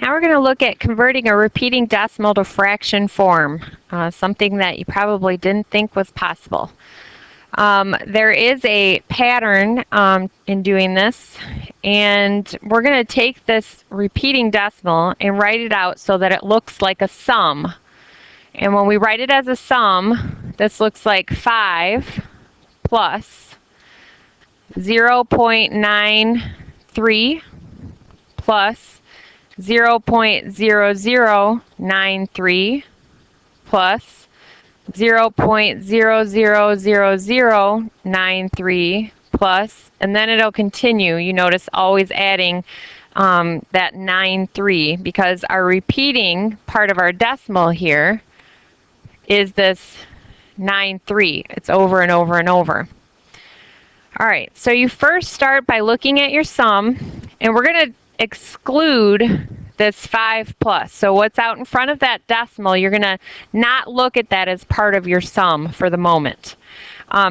Now we're going to look at converting a repeating decimal to fraction form, something that you probably didn't think was possible. There is a pattern in doing this, and we're going to take this repeating decimal and write it out so that it looks like a sum. And when we write it as a sum, this looks like 5 plus 0.93 plus 0.0093 plus 0.000093 plus, and then it'll continue. You notice always adding that 93 because our repeating part of our decimal here is this 93. It's over and over and over. All right, so you first start by looking at your sum, and we're going to exclude this 5 plus. So what's out in front of that decimal, you're going to not look at that as part of your sum for the moment.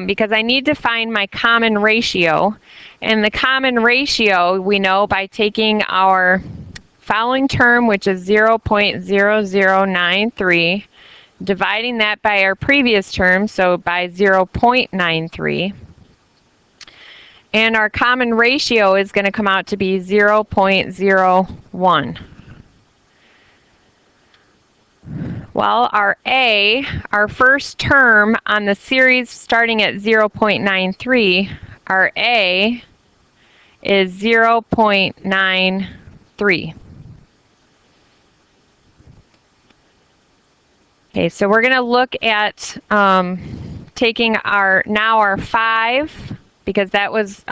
Because I need to find my common ratio. And the common ratio we know by taking our following term, which is 0.0093, dividing that by our previous term, so by 0.93. And our common ratio is going to come out to be 0.01. Well, our A, our first term on the series starting at 0.93, our A is 0.93. Okay, so we're going to look at taking our 5, because that was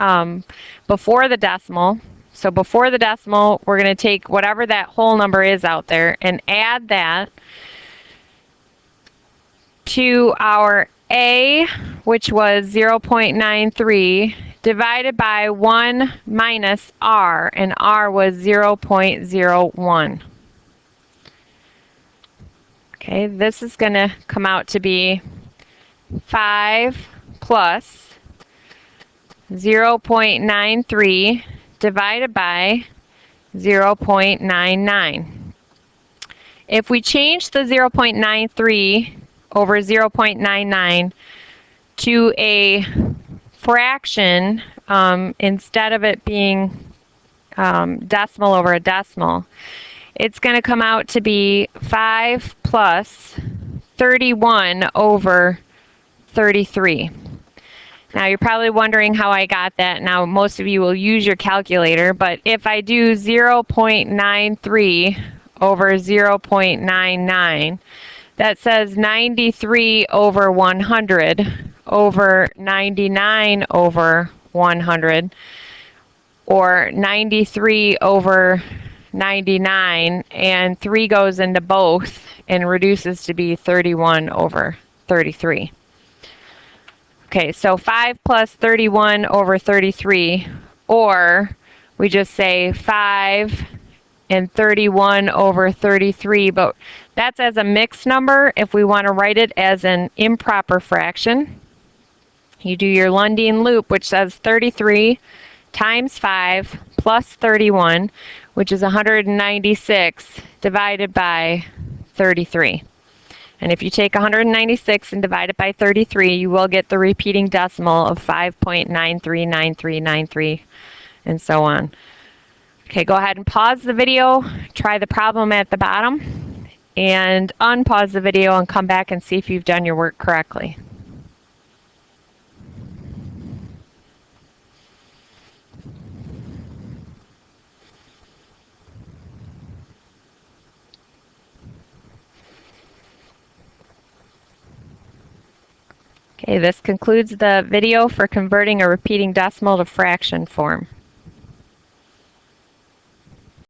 before the decimal. So before the decimal, we're going to take whatever that whole number is out there and add that to our A, which was 0.93, divided by 1 minus R, and R was 0.01. Okay, this is going to come out to be 5 plus 0.93 divided by 0.99. If we change the 0.93 over 0.99 to a fraction, instead of it being decimal over a decimal, it's going to come out to be 5 plus 31 over 33. Now you're probably wondering how I got that. Now most of you will use your calculator, but if I do 0.93 over 0.99, that says 93 over 100 over 99 over 100, or 93 over 99, and 3 goes into both and reduces to be 31 over 33. Okay, so 5 plus 31 over 33, or we just say 5 and 31 over 33, but that's as a mixed number. If we want to write it as an improper fraction, you do your Lundin loop, which says 33 times 5 plus 31, which is 196, divided by 33. And if you take 196 and divide it by 33, you will get the repeating decimal of 5.939393, and so on. Okay, go ahead and pause the video, try the problem at the bottom, and unpause the video and come back and see if you've done your work correctly. Okay, this concludes the video for converting a repeating decimal to fraction form.